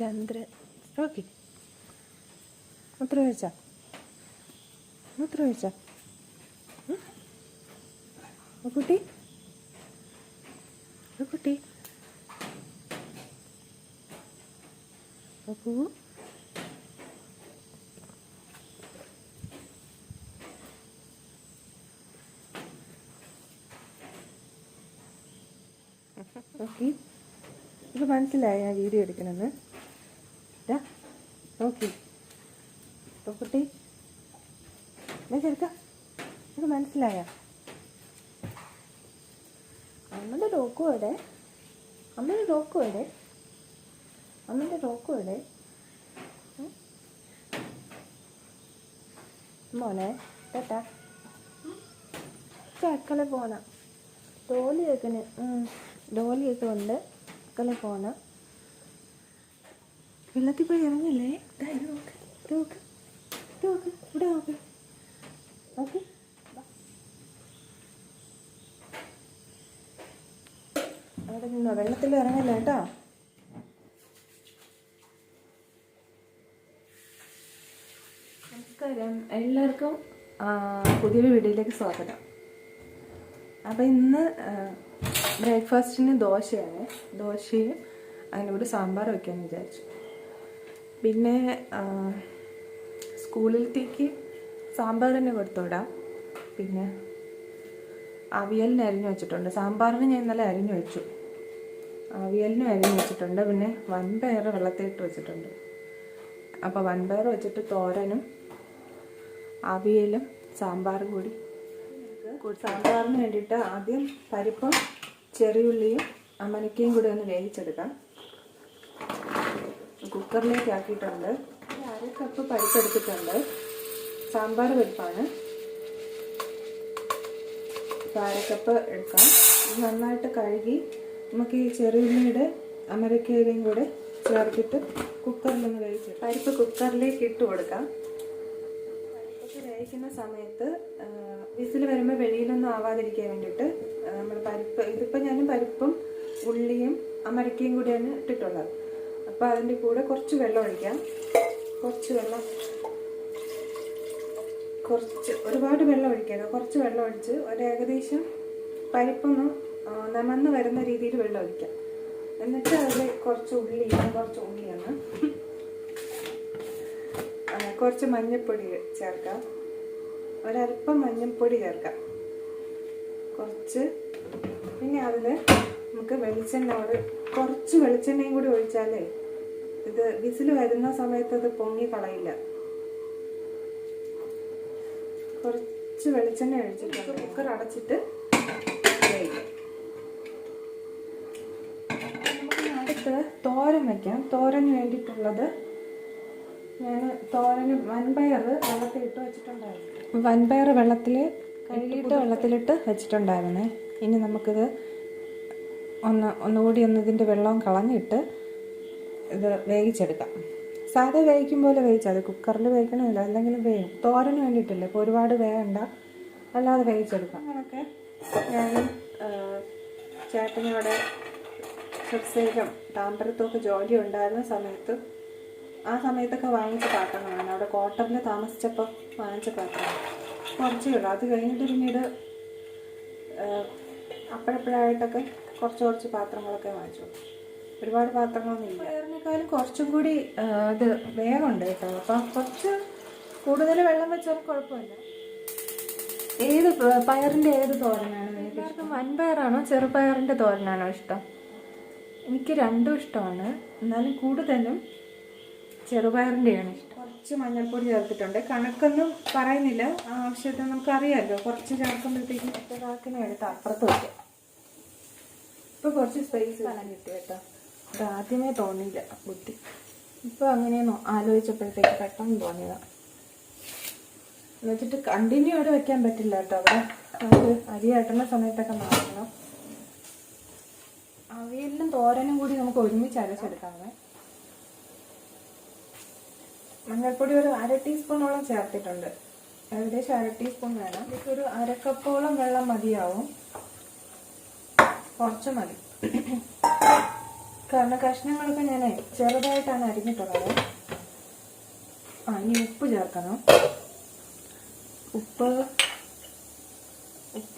ചന്ദ്രൻ. Okay, മൂത്രം ഒഴിച്ചാ? കുട്ടി കുട്ടി അപ്പൂ ഓക്കെ. ഇപ്പം മനസ്സിലായി ഞാൻ വീഡിയോ എടുക്കണമെന്ന്. ഓക്കെ കുട്ടി ചേർക്കാം. ഇത് മനസ്സിലായ? അമ്മയുടെ റോക്കും എവിടെ? മോനെ കേട്ടാ അക്കളെ പോണ ഡോലിയൊക്കെ ഉണ്ട്. അക്കളെ പോണ വെള്ളത്തിൽ പോയി ഇറങ്ങില്ലേ? ഇവിടെ നോക്ക്. ഓക്കെ, അവിടെ നിന്നോ, വെള്ളത്തിൽ ഇറങ്ങല്ലേ കേട്ടോ. നമസ്കാരം എല്ലാവർക്കും, പുതിയൊരു വീഡിയോയിലേക്ക് സ്വാഗതം. അപ്പം ഇന്ന് ബ്രേക്ക്ഫാസ്റ്റിന് ദോശയാണ്. ദോശയും അതിൻ്റെ കൂടെ സാമ്പാർ വയ്ക്കാമെന്ന് വിചാരിച്ചു. പിന്നെ സ്കൂളിലത്തേക്ക് സാമ്പാർ തന്നെ കൊടുത്തുവിടാം. പിന്നെ അവിയലിന് അരിഞ്ഞു വെച്ചിട്ടുണ്ട്. സാമ്പാറിന് ഞാൻ ഇന്നലെ അരിഞ്ഞു വെച്ചു, അവിയലിനും അരിഞ്ഞു വെച്ചിട്ടുണ്ട്. പിന്നെ വൻപയർ വെള്ളത്തിലിട്ട് വെച്ചിട്ടുണ്ട്. അപ്പോൾ വൻപയർ വെച്ചിട്ട് തോരനും അവിയലും സാമ്പാറും കൂടി. സാമ്പാറിന് വേണ്ടിയിട്ട് ആദ്യം പരിപ്പും ചെറിയുള്ളിയും അമരക്കയും കൂടി ഒന്ന് വേവിച്ചെടുക്കാം. കുക്കറിലേക്ക് ആക്കിയിട്ടുണ്ട്. 1/2 കപ്പ് പരിപ്പ് എടുത്തിട്ടുണ്ട്. സാമ്പാർ പരിപ്പാണ്. 1/2 കപ്പ് എടുക്കാം. നന്നായിട്ട് കഴുകി നമുക്ക് ഈ ചെറിയുള്ളിയുടെ അമരക്കയിലയും കൂടെ ചേർത്തിട്ട് കുക്കറിലൊന്ന് വേവിച്ചെടുക്കാം. പരിപ്പ് കുക്കറിലേക്ക് ഇട്ട് കൊടുക്കാം. പരിപ്പൊക്കെ വേവിക്കുന്ന സമയത്ത് വിസിൽ വരുമ്പോൾ വെളിയിലൊന്നും ആവാതിരിക്കാൻ വേണ്ടിയിട്ട് നമ്മൾ ഇതിപ്പോൾ ഞാൻ പരിപ്പും ഉള്ളിയും അമരക്കയും കൂടിയാണ് ഇട്ടിട്ടുള്ളത്. അപ്പോൾ അതിൻ്റെ കൂടെ കുറച്ച് വെള്ളം ഒഴിക്കാം. ഒരുപാട് വെള്ളം ഒഴിക്കരുത്, കുറച്ച് വെള്ളം ഒഴിച്ച് ഏകദേശം പരിപ്പൊന്ന് നമന്ന് വരുന്ന രീതിയിൽ വെള്ളം ഒഴിക്കാം. എന്നിട്ട് അതിൽ കുറച്ച് ഉള്ളിയാണ് കുറച്ച് മഞ്ഞൾപ്പൊടി ചേർക്കാം. ഒരല്പം മഞ്ഞൾപ്പൊടി ചേർക്കാം കുറച്ച്. പിന്നെ അതിൽ നമുക്ക് കുറച്ച് വെളിച്ചെണ്ണയും കൂടി ഒഴിച്ചാലേ ഇത് വിസിൽ വരുന്ന സമയത്ത് അത് പൊങ്ങി കളയില്ല. കുറച്ച് വെളിച്ചെണ്ണ ഒഴിച്ചിട്ട് കുക്കർ അടച്ചിട്ട് വേവിക്കാം. നമുക്ക് അടുത്ത് തോരൻ വയ്ക്കാം. തോരന് വേണ്ടിയിട്ടുള്ളത് തോരന് വൻപയർ വെള്ളത്തിലിട്ട് വെച്ചിട്ടുണ്ടായിരുന്നു. വൻപയർ വെള്ളത്തിലിട്ട് വെച്ചിട്ടുണ്ടായിരുന്നേ. ഇനി നമുക്കിത് ഒന്നുകൂടി ഇതിൻ്റെ വെള്ളം കളഞ്ഞിട്ട് ഇത് വേവിച്ചെടുക്കാം. സാധാ വേവിക്കും പോലെ വേവിച്ചാൽ മതി. കുക്കറിൽ വേവിക്കണമില്ല, അല്ലെങ്കിൽ വേവും. തോരന് വേണ്ടിയിട്ടില്ല, ഇപ്പോൾ ഒരുപാട് വേവണ്ട, അല്ലാതെ വേവിച്ചെടുക്കാം. അങ്ങനെയൊക്കെ ഞാൻ ചേട്ടനോടെ ചെറുസേലം താമ്പരത്തൊക്കെ ജോലി ഉണ്ടായിരുന്ന സമയത്തൊക്കെ വാങ്ങിച്ച പാത്രങ്ങളാണ്. അവിടെ ക്വാർട്ടറിൽ താമസിച്ചപ്പോൾ വാങ്ങിച്ച പാത്രമാണ്. കുറച്ചേ ഉള്ളൂ. അത് കഴിഞ്ഞിട്ട് പിന്നീട് അപ്പോഴപ്പോഴായിട്ടൊക്കെ കുറച്ച് പാത്രങ്ങളൊക്കെ വാങ്ങിച്ചു. ഒരുപാട് പാത്രങ്ങളൊന്നും ഇല്ല. പയറിനേക്കാളും കുറച്ചും കൂടി ഇത് വേഗമുണ്ട് കേട്ടോ. അപ്പം കുറച്ച് കൂടുതൽ വെള്ളം വെച്ചാൽ കുഴപ്പമില്ല. പയറിൻ്റെ ഏത് തോരനാണ് നിങ്ങൾക്ക് ഇഷ്ടം? വൻപയറാണോ ചെറുപയറിൻ്റെ തോരനാണോ ഇഷ്ടം? എനിക്ക് രണ്ടും ഇഷ്ടമാണ്. എന്നാലും കൂടുതലും ചെറുപയറിൻ്റെയാണ് ഇഷ്ടം. കുറച്ച് മഞ്ഞൾപ്പൊടി ചേർത്തിട്ടുണ്ട്. കണക്കൊന്നും പറയുന്നില്ല, ആവശ്യത്തിന് നമുക്കറിയാമല്ലോ. കുറച്ച് ചേർക്കുമ്പോഴത്തേക്കും ഒരാൾക്കിനെ എടുത്ത് അപ്പുറത്ത് വയ്ക്കാം. ഇപ്പോൾ കുറച്ച് സ്പേസ് കാണാൻ കിട്ടി കേട്ടോ. അത് ആദ്യമേ തോന്നിയില്ല ബുദ്ധി. ഇപ്പോൾ അങ്ങനെ ആലോചിച്ചപ്പോഴത്തേക്ക് പെട്ടെന്ന് തോന്നിയതാണ്. എന്ന് വെച്ചിട്ട് കണ്ടിന്യൂ അവിടെ വെക്കാൻ പറ്റില്ല കേട്ടോ. അവിടെ നമുക്ക് അരി ആട്ടുന്ന സമയത്തൊക്കെ മാറണം. അവിയലിനും തോരനും കൂടി നമുക്ക് ഒരുമിച്ച് അരച്ചെടുക്കാമേ. മഞ്ഞൾപ്പൊടി ഒരു 1/2 ടീസ്പൂണോളം ചേർത്തിട്ടുണ്ട്. ഏകദേശം 1/2 ടീസ്പൂൺ വേണം. ഇതൊരു 1/2 കപ്പോളം വെള്ളം മതിയാവും. കുറച്ച് മതി. കാരണം കഷ്ണങ്ങളൊക്കെ ഞാൻ ചെറുതായിട്ടാണ് അരിഞ്ഞിട്ടുള്ളത്. ഇനി ഉപ്പ് ചേർക്കണം. ഉപ്പ്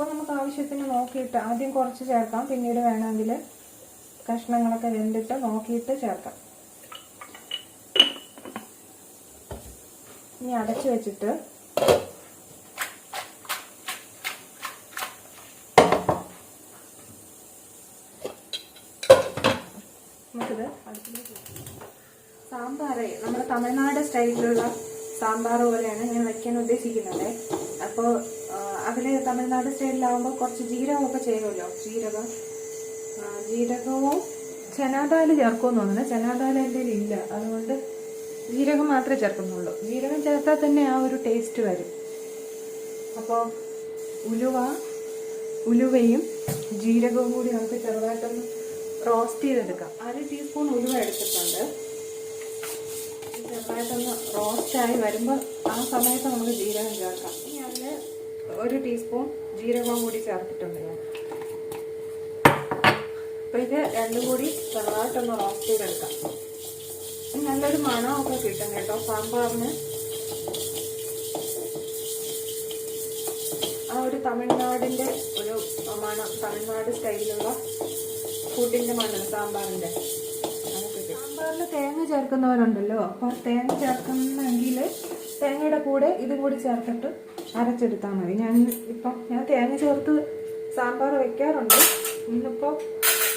നമുക്ക് ആവശ്യത്തിന് നോക്കിയിട്ട് ആദ്യം കുറച്ച് ചേർക്കാം, പിന്നീട് വേണമെങ്കിൽ കഷ്ണങ്ങളൊക്കെ വെന്തിട്ട് നോക്കിയിട്ട് ചേർക്കാം. ഇനി അടച്ചു വെച്ചിട്ട് നമുക്കിത് സാമ്പാറ് നമ്മുടെ തമിഴ്നാട് സ്റ്റൈലിലുള്ള സാമ്പാർ പോലെയാണ് ഞാൻ വയ്ക്കാൻ ഉദ്ദേശിക്കുന്നത്. അപ്പോൾ അതിൽ തമിഴ്നാട് സ്റ്റൈലിലാവുമ്പോൾ കുറച്ച് ജീരകമൊക്കെ ചെയ്യുമല്ലോ. ജീരകവും ചനാദാല് ചേർക്കുമെന്ന് തോന്നുന്നു. ചനാദാല് എൻ്റെ ഇല്ല, അതുകൊണ്ട് ജീരകം മാത്രമേ ചേർക്കുന്നുള്ളൂ. ജീരകം ചേർത്താൽ തന്നെ ആ ഒരു ടേസ്റ്റ് വരും. അപ്പോൾ ഉലുവയും ജീരകവും കൂടി നമുക്ക് ചെറുതായിട്ടൊന്ന് റോസ്റ്റ് ചെയ്തെടുക്കാം. 1 ടീസ്പൂൺ ഉലുവ എടുത്തിട്ടുണ്ട്. ചെറുതായിട്ടൊന്ന് റോസ്റ്റായി വരുമ്പോൾ ആ സമയത്ത് നമുക്ക് ജീരകം ചേർക്കാം. ഇനി അതിൽ 1 ടീസ്പൂൺ ജീരകവും കൂടി ചേർത്തിട്ടുണ്ട് ഞാൻ. അപ്പോൾ ഇത് രണ്ടും കൂടി ചെറുതായിട്ടൊന്ന് റോസ്റ്റ് ചെയ്തെടുക്കാം. നല്ലൊരു മണമൊക്കെ കിട്ടും കേട്ടോ സാമ്പാറിന്. ആ ഒരു തമിഴ്നാടിൻ്റെ ഒരു മണം, തമിഴ്നാട് സ്റ്റൈലിലുള്ള ഫുഡിൻ്റെ മണം സാമ്പാറിൻ്റെ. സാമ്പാറിൽ തേങ്ങ ചേർക്കുന്നവരുണ്ടല്ലോ, അപ്പോൾ തേങ്ങ ചേർക്കുന്നെങ്കിൽ തേങ്ങയുടെ കൂടെ ഇതും കൂടി ചേർത്തിട്ട് അരച്ചെടുത്താൽ മതി. ഞാൻ തേങ്ങ ചേർത്ത് സാമ്പാർ വെക്കാറുണ്ട്. ഇന്നിപ്പോൾ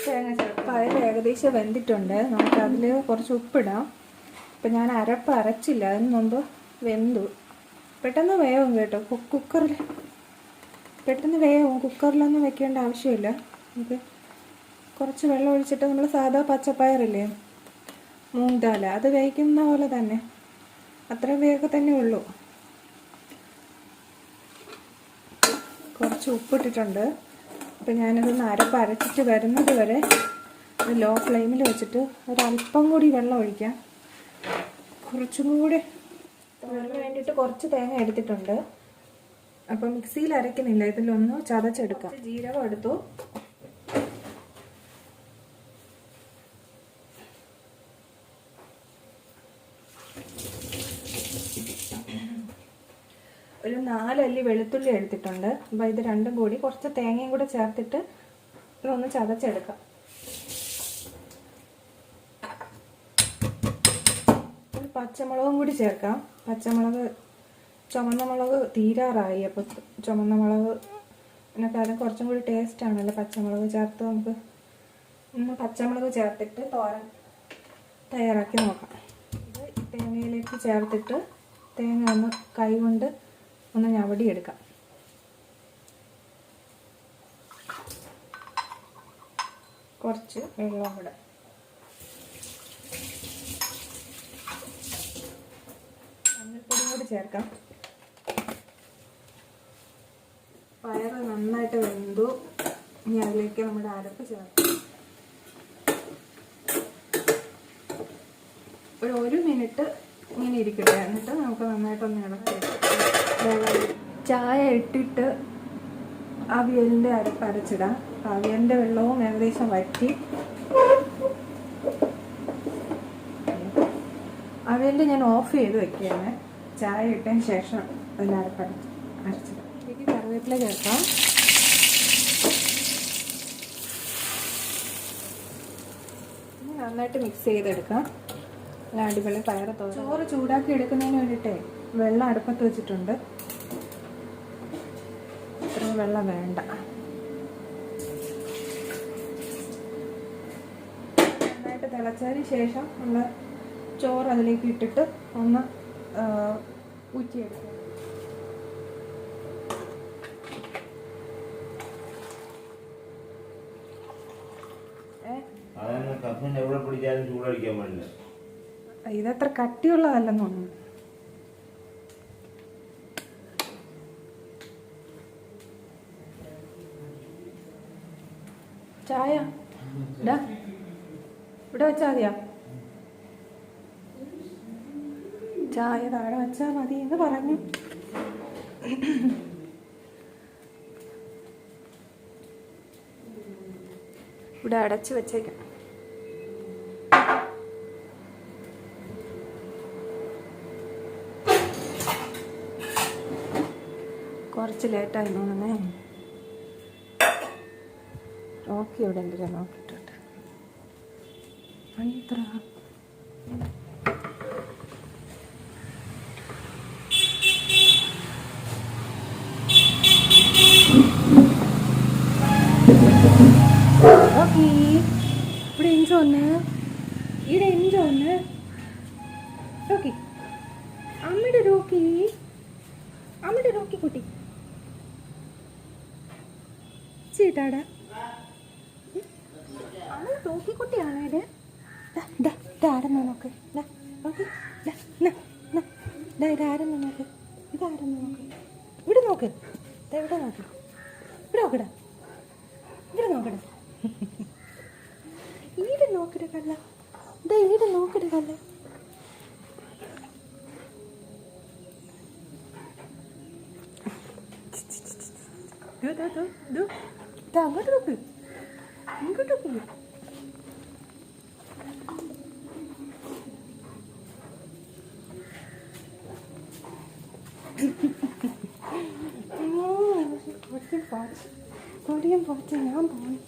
തേങ്ങ ചേർത്ത് പയർ ഏകദേശം വെന്തിട്ടുണ്ട്. നമുക്കതിൽ കുറച്ച് ഉപ്പിടാം. ഇപ്പം ഞാൻ അരപ്പ് അരച്ചില്ല, അതിന് മുമ്പ് വെന്തു. പെട്ടെന്ന് വേവും കേട്ടോ. കുക്കറിൽ പെട്ടെന്ന് വേവും. കുക്കറിലൊന്നും വെക്കേണ്ട ആവശ്യമില്ല. നമുക്ക് കുറച്ച് വെള്ളം ഒഴിച്ചിട്ട് നമ്മൾ സാധാ പച്ചപ്പയറില്ലേ, മൂങ് ദാൽ, അത് വേവിക്കുന്ന പോലെ തന്നെ അത്രയും വേഗം തന്നെ ഉള്ളൂ. കുറച്ച് ഉപ്പിട്ടിട്ടുണ്ട്. അപ്പം ഞാനിതൊന്ന് അരപ്പ് അരച്ചിട്ട് വരുന്നത് വരെ ലോ ഫ്ലെയിമിൽ വെച്ചിട്ട് ഒരല്പം കൂടി വെള്ളം ഒഴിക്കാം. കുറച്ചും കൂടി വെള്ളം വേണ്ടിയിട്ട് കുറച്ച് തേങ്ങ എടുത്തിട്ടുണ്ട്. അപ്പം മിക്സിയിൽ അരയ്ക്കുന്നില്ല, ഇതിലൊന്ന് ചതച്ചെടുക്കാം. ജീരകം എടുത്തു. ഒരു 4 അല്ലി വെളുത്തുള്ളി എടുത്തിട്ടുണ്ട്. അപ്പോൾ ഇത് രണ്ടും കൂടി കുറച്ച് തേങ്ങയും കൂടെ ചേർത്തിട്ട് ഇതൊന്ന് ചതച്ചെടുക്കാം. ഒരു പച്ചമുളകും കൂടി ചേർക്കാം. ചുമന്ന മുളക് തീരാറായി. അപ്പോൾ ചുമന്ന മുളക് എന്നെക്കാളും കുറച്ചും കൂടി ടേസ്റ്റ് ആണല്ലോ പച്ചമുളക് ചേർത്ത്. നമുക്ക് പച്ചമുളക് ചേർത്തിട്ട് തോരൻ തയ്യാറാക്കി നോക്കാം. ഇത് തേങ്ങയിലേക്ക് ചേർത്തിട്ട് തേങ്ങ ഒന്ന് കൈ കൊണ്ട് ഒന്ന് ഞവടിയെടുക്കാം. കുറച്ച് വെള്ളം കൂടെ. മഞ്ഞൾപ്പൊടിയും കൂടി ചേർക്കാം. പയർ നന്നായിട്ട് വെന്തു. ഇനി അതിലേക്ക് നമ്മുടെ അരപ്പ് ചേർക്കാം. ഒരു 1 മിനിറ്റ് ഇങ്ങനെ ഇരിക്കട്ടെ. എന്നിട്ട് നമുക്ക് നന്നായിട്ടൊന്ന് ഇളക്കി. ചായ ഇട്ടിട്ട് അവിയലിൻ്റെ അരപ്പ് അരച്ചിടാം. അവിയലിൻ്റെ വെള്ളവും ഏകദേശം വറ്റി. അവിയലിൻ്റെ ഞാൻ ഓഫ് ചെയ്ത് വെക്കുകയാണ്. ചായ ഇട്ടതിന് ശേഷം അതിൽ അരപ്പ് അരച്ചിടാം. ഇതിലേക്ക് കറിവേപ്പില ചേർക്കാം. നന്നായിട്ട് മിക്സ് ചെയ്തെടുക്കാം. അടിപൊളി പയർ തോരൻ. ചോറ് ചൂടാക്കി എടുക്കുന്നതിന് വേണ്ടിയിട്ടേ വെള്ളം അടുപ്പത്ത് വെച്ചിട്ടുണ്ട്. ഇത്രയും വെള്ളം വേണ്ട. നന്നായിട്ട് തിളച്ചതിന് ശേഷം നമ്മൾ ചോറ് അതിലേക്ക് ഇട്ടിട്ട് ഒന്ന് ഊറ്റിയെടുക്കും. ഇതത്ര കട്ടിയുള്ളതല്ലെന്ന് തോന്നുന്നു. ചായ ഇവിടെ വെച്ചാൽ മതിയാ? ചായ താഴെ വെച്ചാൽ മതി എന്ന് പറഞ്ഞു. ഇവിടെ അടച്ചു വെച്ചേക്കാം. കുറച്ച് ലേറ്റായി തോന്നുന്നേ. നോക്കി ഇവിടെ എന്തിനാ നോക്കിയിട്ടുണ്ട്. എത്ര ഓക്കെ ഇവിടെ എഞ്ചോന്ന് ഇവിടെ എഞ്ചോന്ന് റോക്കി അമ്മയുടെ റോക്കി കുട്ടി ചേട്ടാടാ അമ്മ റോക്കി കുട്ടിയാണോ ഇത്? ഇതാരെന്നാ നോക്ക്. ഇതാരെന്നാ നോക്ക്. ഇതാരെന്നാ നോക്ക്. ഇവിടെ നോക്ക്. ഇവിടെ നോക്ക്. ഇവിടെ നോക്കടാ. ഇവിടെ നോക്കടാ. ഈടെ നോക്കട കല്ല. ഈടെ നോക്കട കല്ല. അങ്ങോട്ട് നോക്ക്. ഇങ്ങോട്ട് നോക്ക്. കൊടിയും പോച്ച ഞാൻ പോയി.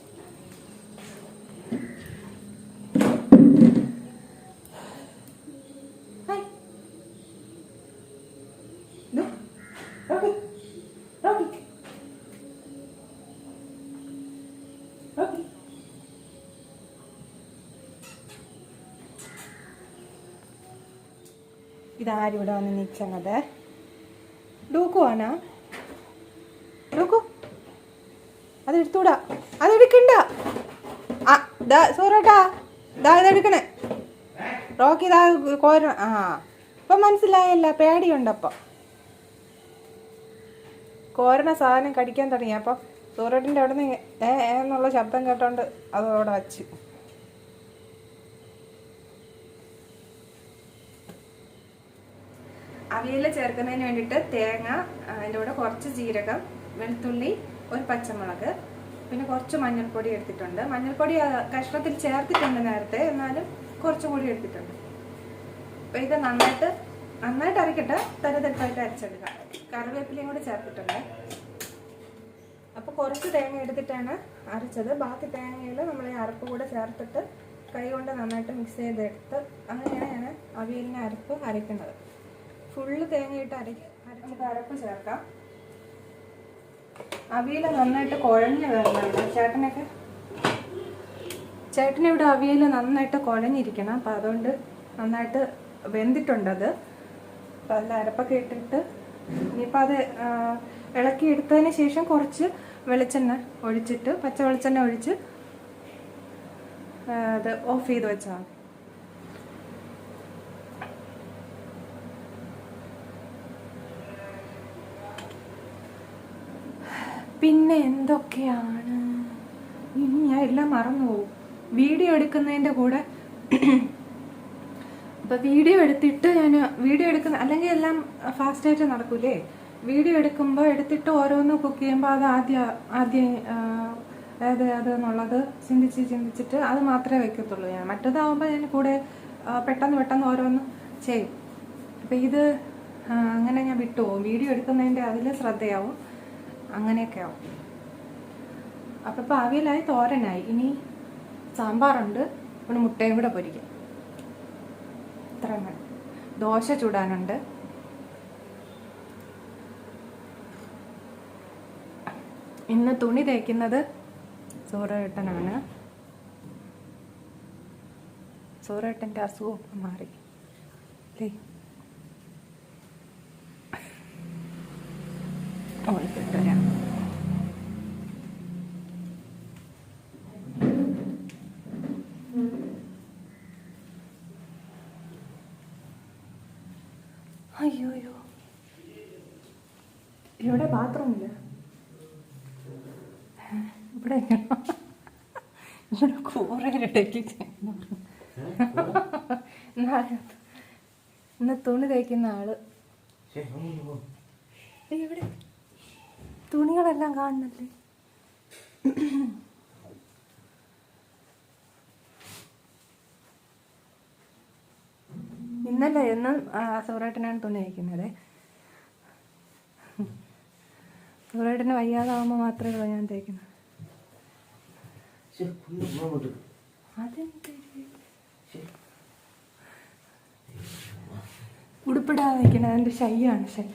ഇതാരും ഇവിടെ വന്ന് നിൽക്കുന്നത് ഡൂക്കുവാണോ? ഡൂക്കു അതെടുത്തൂടാ. അതെടുക്കണ്ട. സൂറേട്ടാ ഇതെടുക്കണേ. റോക്കി കോരണം. ഇപ്പം മനസ്സിലായല്ല. പേടിയുണ്ടപ്പം കോരണ സാധനം കടിക്കാൻ തുടങ്ങി. അപ്പം സൂറേട്ടിൻ്റെ അവിടെ നിന്ന് എന്നുള്ള ശബ്ദം കേട്ടോണ്ട് അതോടെ വച്ച്. അവിയൽ ചേർക്കുന്നതിന് വേണ്ടിയിട്ട് തേങ്ങ, അതിൻ്റെ കൂടെ കുറച്ച് ജീരകം, വെളുത്തുള്ളി, ഒരു പച്ചമുളക്, പിന്നെ കുറച്ച് മഞ്ഞൾപ്പൊടി എടുത്തിട്ടുണ്ട്. മഞ്ഞൾപ്പൊടി കഷ്ണത്തിൽ ചേർത്തിട്ടുണ്ട് നേരത്തെ, എന്നാലും കുറച്ചും കൂടി എടുത്തിട്ടുണ്ട്. അപ്പം ഇത് നന്നായിട്ട് അരക്കട്ടെ. തരതെട്ടായിട്ട് അരച്ചെടുക്കാം. കറിവേപ്പിലയും കൂടി ചേർത്തിട്ടുണ്ട്. അപ്പോൾ കുറച്ച് തേങ്ങ എടുത്തിട്ടാണ് അരച്ചത്. ബാക്കി തേങ്ങയിൽ നമ്മൾ ഈ അരപ്പ് കൂടെ ചേർത്തിട്ട് കൈ കൊണ്ട് നന്നായിട്ട് മിക്സ് ചെയ്തെടുത്ത് അങ്ങനെയാണ് ഞാൻ അവിയലിന് അരപ്പ് അരയ്ക്കുന്നത്. ഫുള്ള് തേങ്ങയിട്ട് നമുക്ക് അരപ്പ് ചേർക്കാം. അവിയൽ നന്നായിട്ട് കുഴഞ്ഞ് വരണം. ചേട്ടനിവിടെ അവിയൽ നന്നായിട്ട് കുഴഞ്ഞിരിക്കണം. അപ്പം അതുകൊണ്ട് നന്നായിട്ട് വെന്തിട്ടുണ്ടത്. അപ്പം അതിൽ അരപ്പൊക്കെ ഇട്ടിട്ട് ഇനിയിപ്പോൾ അത് ഇളക്കി എടുത്തതിന് ശേഷം കുറച്ച് വെളിച്ചെണ്ണ ഒഴിച്ചിട്ട്, പച്ച വെളിച്ചെണ്ണ ഒഴിച്ച് അത് ഓഫ് ചെയ്ത് വെച്ചാൽ മതി. പിന്നെ എന്തൊക്കെയാണ് ഇനി ഞാൻ എല്ലാം മറന്നു പോകും. വീഡിയോ എടുക്കുന്നതിൻ്റെ കൂടെ ഇപ്പം വീഡിയോ എടുത്തിട്ട് ഞാൻ അല്ലെങ്കിൽ എല്ലാം ഫാസ്റ്റായിട്ട് നടക്കൂലേ. വീഡിയോ എടുക്കുമ്പോൾ എടുത്തിട്ട് ഓരോന്ന് കുക്ക് ചെയ്യുമ്പോൾ അത് ആദ്യം അതെന്നുള്ളത് ചിന്തിച്ചിട്ട് അത് മാത്രമേ വയ്ക്കത്തുള്ളൂ ഞാൻ. മറ്റേതാവുമ്പോൾ ഞാൻ കൂടെ പെട്ടെന്ന് ഓരോന്ന് ചെയ്യും. അപ്പം ഇത് അങ്ങനെ ഞാൻ വിട്ടുപോകും. വീഡിയോ എടുക്കുന്നതിൻ്റെ അതിൽ ശ്രദ്ധയാവും. അങ്ങനെയൊക്കെ ആവും. അപ്പം ഇപ്പോൾ അവിയലായി, തോരനായി. ഇനി സാമ്പാറുണ്ട്. പിന്നെ മുട്ടയും കൂടെ പൊരിക്കും. ഇത്ര മതി. ദോശ ചുടാനുണ്ട്. ഇന്ന് തുണി തേക്കുന്നത് സൂറേട്ടനാണ്. സൂറേട്ടൻ്റെ അസുഖം മാറി അല്ലേ? ഓടിക്കിട്ടുവരാം. അയ്യോ ഇവിടെ ബാത്റൂമില്ല. ഇവിടെ കൂറയിലിട്ടേക്ക് ഇന്ന് തുണി തയ്ക്കുന്ന ആള് ഇവിടെ തുണികളെല്ലാം കാണുന്നല്ലേ. എന്നും സൂറേട്ടനാണ് തുണി തയ്ക്കുന്നത്. സൂര്യേട്ടന് വയ്യാതാവുമ്പോൾ മാത്രമേ ഉള്ളൂ ഞാൻ തേക്കുന്നത്. ഉടുപ്പിടാതെ നിൽക്കുന്നത് അതിൻ്റെ ശൈയാണ് ശൈ.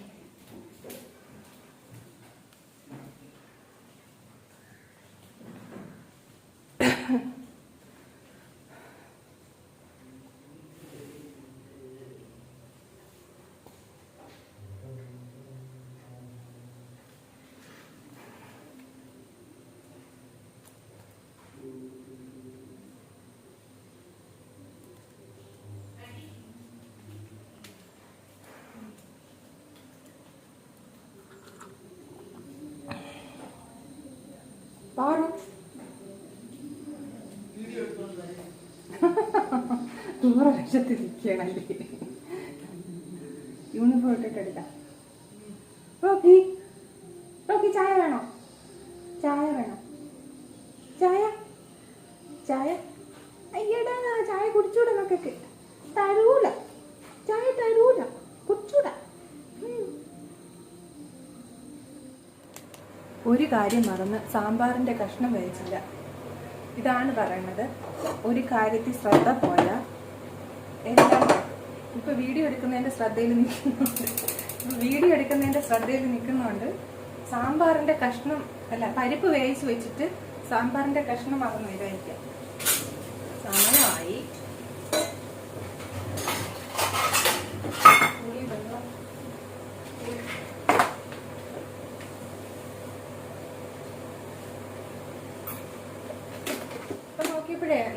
പാറു ദൂരവശത്തിരിക്കണല്ലേ. യൂണിഫോം ഇട്ടിട്ടെടുക്കാം. റോക്കി റോക്കി ചായ വേണോ? ചായ വേണം. ചായ ചായ അയ്യടാ ചായ കുടിച്ചൂടാ. മക്കൾക്ക് തരൂല ചായ, തരൂല, കുടിച്ചൂടാ. ഒരു കാര്യം മറന്ന് സാമ്പാറിൻ്റെ കഷ്ണം വേവിച്ചില്ല. ഇതാണ് പറയുന്നത്, ഒരു കാര്യത്തിൽ ശ്രദ്ധ പോയാൽ എല്ലാം. ഇപ്പോൾ വീഡിയോ എടുക്കുന്നതിൻ്റെ ശ്രദ്ധയിൽ നിൽക്കുന്നുണ്ട് സാമ്പാറിൻ്റെ കഷ്ണം അല്ല, പരിപ്പ് വേവിച്ച് വെച്ചിട്ട് സാമ്പാറിൻ്റെ കഷ്ണം മറന്നു ഇതായിരിക്കാം. സമയമായി.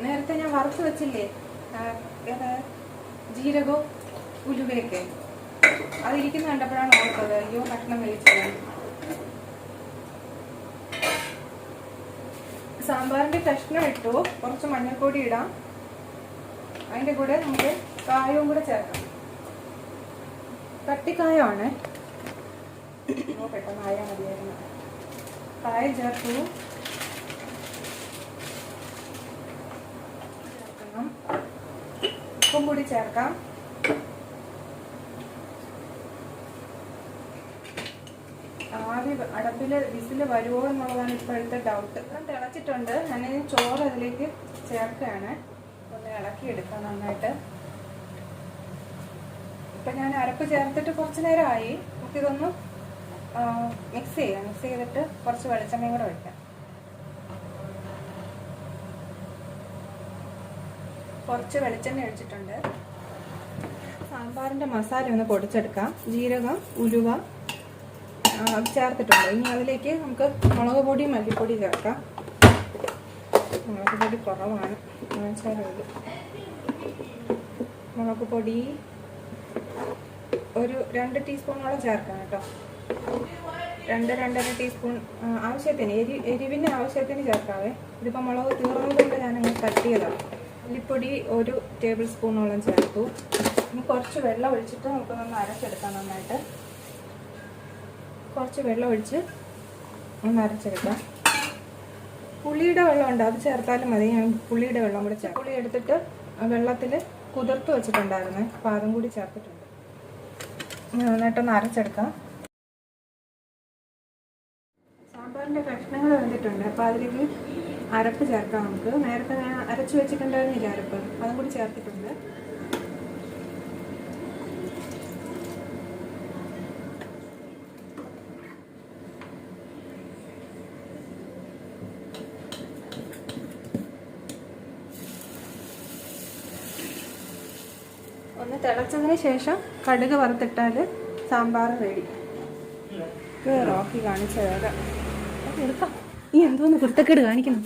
നേരത്തെ ഞാൻ വറുത്ത് വെച്ചില്ലേ ജീരകവും ഉലുവയൊക്കെ, അതിരിക്കുന്ന കണ്ടപ്പോഴാണ് ഓർത്തത് അയ്യോ കഷ്ണം വേവിച്ചത്. സാമ്പാറിന്റെ കഷ്ണം ഇട്ടു, കുറച്ച് മഞ്ഞൾപ്പൊടി ഇടാം, അതിന്റെ കൂടെ നമുക്ക് കായവും കൂടെ ചേർക്കാം. കട്ടിക്കായമാണ്, പെട്ടെന്ന് ആയാൽ മതിയായിരുന്നു. കായം ചേർത്തു, ഉപ്പും കൂടി ചേർക്കാം. ആവി അടപ്പില് വിസില് വരുമോ എന്നുള്ളതാണ് ഇപ്പോഴത്തെ ഡൗട്ട്. തിളച്ചിട്ടുണ്ട്, ഞാൻ ചോറ് അതിലേക്ക് ചേർക്കുകയാണ്. ഒന്ന് ഇളക്കിയെടുക്കാം നന്നായിട്ട്. ഇപ്പൊ ഞാൻ അരപ്പ് ചേർത്തിട്ട് കുറച്ച് നേരമായി. നമുക്കിതൊന്ന് മിക്സ് ചെയ്യാം. മിക്സ് ചെയ്തിട്ട് കുറച്ച് വെളിച്ചെണ്ണയും കൂടെ ഒഴിക്കാം. കുറച്ച് വെളിച്ചെണ്ണ ഒഴിച്ചിട്ടുണ്ട്. സാമ്പാറിൻ്റെ മസാല ഒന്ന് പൊടിച്ചെടുക്കാം. ജീരകം, ഉലുവ ചേർത്തിട്ടുണ്ട്. ഇനി അതിലേക്ക് നമുക്ക് മുളക് പൊടി, മല്ലിപ്പൊടി ചേർക്കാം. മുളക് പൊടി കുറവാണ്, മുളക് പൊടി ഒരു 2 ടീസ്പൂണോളം ചേർക്കാം കേട്ടോ. 2-2.5 ടീസ്പൂൺ ആവശ്യത്തിന്, എരിവിൻ്റെ ആവശ്യത്തിന് ചേർക്കാവേ. ഇതിപ്പോൾ മുളക് തീർന്നതുകൊണ്ട് ഞാനങ്ങ് തട്ടിയതാണ്. മല്ലിപ്പൊടി 1 ടേബിൾ സ്പൂണോളം ചേർത്തു. ഇനി കുറച്ച് വെള്ളം ഒഴിച്ചിട്ട് നമുക്കൊന്ന് അരച്ചെടുക്കാം. നന്നായിട്ട് കുറച്ച് വെള്ളം ഒഴിച്ച് ഒന്ന് അരച്ചെടുക്കാം. പുളിയുടെ വെള്ളം ഉണ്ട്, അത് ചേർത്താലും മതി. ഞാൻ പുളിയുടെ വെള്ളം കൂടി ചേർക്കാം. പുളി എടുത്തിട്ട് വെള്ളത്തിൽ കുതിർത്ത് വെച്ചിട്ടുണ്ടായിരുന്നു, അപ്പോൾ അതും കൂടി ചേർത്തിട്ടുണ്ട്. നന്നായിട്ടൊന്ന് അരച്ചെടുക്കാം. സാമ്പാറിൻ്റെ കഷ്ണങ്ങൾ വെന്തിട്ടുണ്ട്, അപ്പോൾ അതിലേക്ക് അരപ്പ് ചേർക്കാം നമുക്ക്. നേരത്തെ ഞാൻ അരച്ച് വെച്ചിട്ടുണ്ടായിരുന്നില്ല അരപ്പ്, അതും കൂടി ചേർത്തിട്ടുണ്ട്. ഒന്ന് തിളച്ചതിന് ശേഷം കടുക് വറുത്തിട്ടാൽ സാമ്പാർ റെഡി. റോക്കി കാണിച്ചു തരാം. എടുക്കാം. ഈ എന്തോന്ന് കുരുത്തക്കേട് കാണിക്കണം.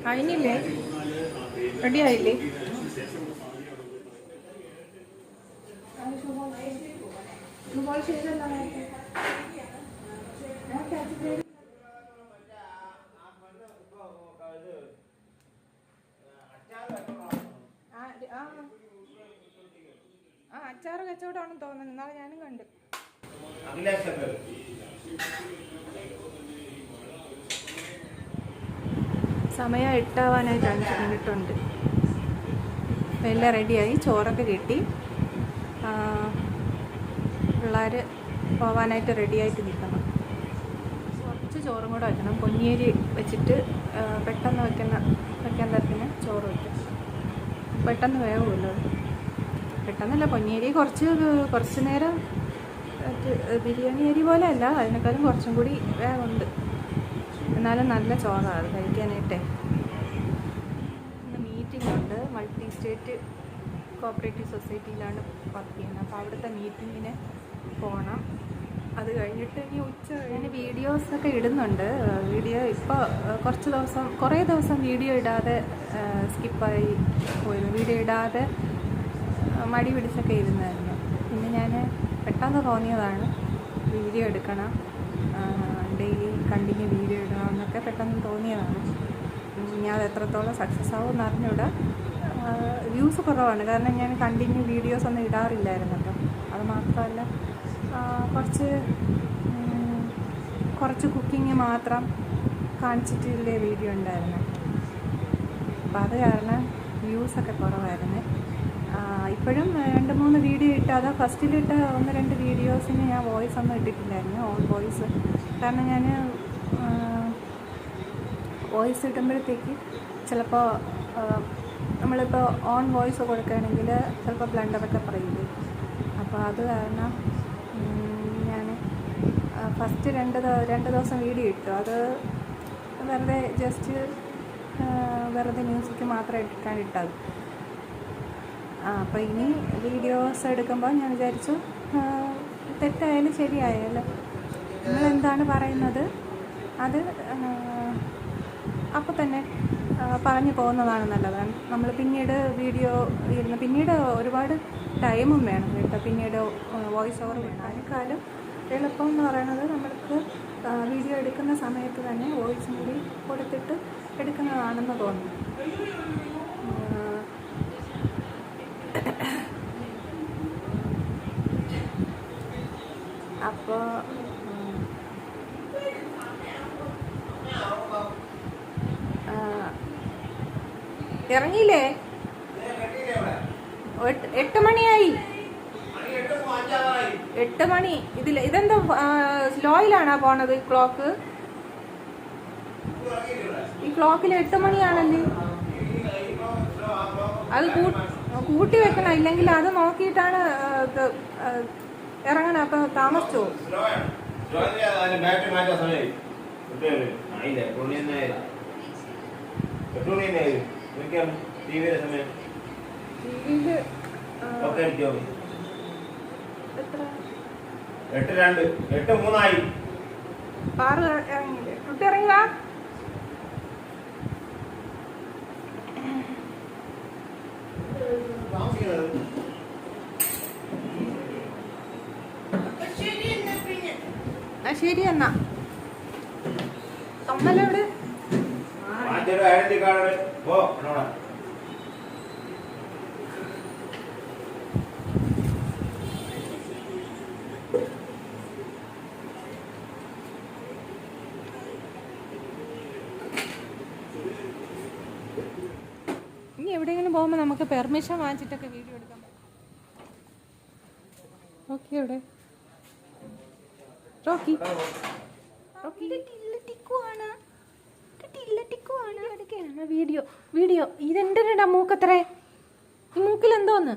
കഴിഞ്ഞില്ലേ? റെഡി ആയില്ലേ? അച്ചാറ് കച്ചവടമാണെന്ന് തോന്നുന്നു. നാളെ ഞാനും കണ്ടു. സമയം 8 ആവാനായിട്ട് 5 മിനിറ്റ് ഉണ്ട്. എല്ലാം റെഡിയായി. ചോറൊക്കെ കിട്ടി. പിള്ളേർ പോവാനായിട്ട് റെഡിയായിട്ട് നിൽക്കണം. കുറച്ച് ചോറും കൂടെ വയ്ക്കണം. പൊന്നിയരി വെച്ചിട്ട് പെട്ടെന്ന് വെക്കാൻ തരത്തിന് ചോറ് വയ്ക്കും. പെട്ടെന്ന് വേവുമല്ലോ. പെട്ടെന്നല്ല, പൊന്നിയരി കുറച്ച് നേരം ബിരിയാണി അരി പോലെ അല്ല, അതിനേക്കാളും കുറച്ചും കൂടി വേവുണ്ട്. എന്നാലും നല്ല ചോറാണ് അത് കഴിക്കാനായിട്ടേ. മീറ്റിംഗ് ഉണ്ട്. മൾട്ടി സ്റ്റേറ്റ് കോഓപ്പറേറ്റീവ് സൊസൈറ്റിയിലാണ് വർക്ക് ചെയ്യുന്നത്. അപ്പോൾ അവിടുത്തെ മീറ്റിങ്ങിന് പോകണം. അത് കഴിഞ്ഞിട്ട് ഇനി ഞാൻ വീഡിയോസൊക്കെ ഇടുന്നുണ്ട്. വീഡിയോ ഇപ്പോൾ കുറേ ദിവസം വീഡിയോ ഇടാതെ സ്കിപ്പായി പോയിരുന്നു. വീഡിയോ ഇടാതെ മടി പിടിച്ചൊക്കെ ഇരുന്നായിരുന്നു. പിന്നെ ഞാൻ പെട്ടെന്ന് തോന്നിയതാണ് വീഡിയോ എടുക്കണം, ഡെയിലി കണ്ടിന്യൂ വീഡിയോ ഇടണം എന്നൊക്കെ പെട്ടെന്ന് തോന്നിയതാണ്. ഞാൻ അത് എത്രത്തോളം സക്സസ് ആവുമെന്ന് അറിഞ്ഞൂടാ. വ്യൂസ് കുറവാണ്, കാരണം ഞാൻ കണ്ടിന്യൂ വീഡിയോസ് ഒന്നും ഇടാറില്ലായിരുന്നല്ലോ. അത് മാത്രമല്ല, കുറച്ച് കുക്കിങ് മാത്രം കാണിച്ചിട്ടുള്ള വീഡിയോ ഉണ്ടായിരുന്നു. അപ്പം അത് കാരണം വ്യൂസൊക്കെ കുറവായിരുന്നു. ഇപ്പോഴും 2-3 വീഡിയോ ഇട്ട്, അത് ഫസ്റ്റിലിട്ട 1-2 വീഡിയോസിന് ഞാൻ വോയിസ് ഒന്നും ഇട്ടിട്ടില്ലായിരുന്നു, ഓൺ വോയിസ്. കാരണം ഞാൻ വോയിസ് ഇടുമ്പോഴത്തേക്ക് ചിലപ്പോൾ നമ്മളിപ്പോൾ ഓൺ വോയിസ് കൊടുക്കുകയാണെങ്കിൽ ചിലപ്പോൾ ബ്ലണ്ടറൊക്കെ പറയില്ലേ. അപ്പോൾ അത് കാരണം ഞാൻ ഫസ്റ്റ് 2 ദിവസം വീഡിയോ ഇട്ടു. അത് വെറുതെ വെറുതെ മ്യൂസിക് മാത്രം ഇട്ടത്. അപ്പോൾ ഇനി വീഡിയോസ് എടുക്കുമ്പോൾ ഞാൻ വിചാരിച്ചു, തെറ്റായാലും ശരിയായാലും നമ്മളെന്താണ് പറയുന്നത് അത് അപ്പോൾ തന്നെ പറഞ്ഞു പോകുന്നതാണ് നല്ലത്. നമ്മൾ പിന്നീട് ഒരുപാട് ടൈമും വേണം കേട്ടോ. പിന്നീട് വോയിസ് ഓവർ വേണം. അതിനേക്കാളും എളുപ്പം എന്ന് പറയുന്നത് നമ്മൾക്ക് വീഡിയോ എടുക്കുന്ന സമയത്ത് തന്നെ വോയിസും കൂടി കൊടുത്തിട്ട് എടുക്കുന്നതാണെന്ന് തോന്നുന്നു. അപ്പോൾ ഇറങ്ങിയില്ലേ? 8 മണിയായി. 8 മണി. ഇതെന്താ സ്ലോയിലാണോ പോണത് ക്ലോക്ക്? ഈ ക്ലോക്കിൽ 8 മണിയാണല്ലേ. അത് കൂട്ടി വെക്കണം, ഇല്ലെങ്കിൽ അത് നോക്കിയിട്ടാണ് ഇറങ്ങണം. അപ്പൊ താമസിച്ചോ? ഇറങ്ങി വാ. ശരി എന്നാ. തൊമ്മലോട് ഇനി എവിടെയെങ്കിലും പോകുമ്പോൾ നമുക്ക് പെർമിഷൻ വാങ്ങിച്ചിട്ടൊക്കെ വീഡിയോ എടുക്കാൻ പറ്റും. ഓക്കെ, എവിടെ റോക്കി? വീഡിയോ ഇതെന്തിനാ മൂക്കത്രേ? ഈ മൂക്കിൽ എന്തോന്ന്?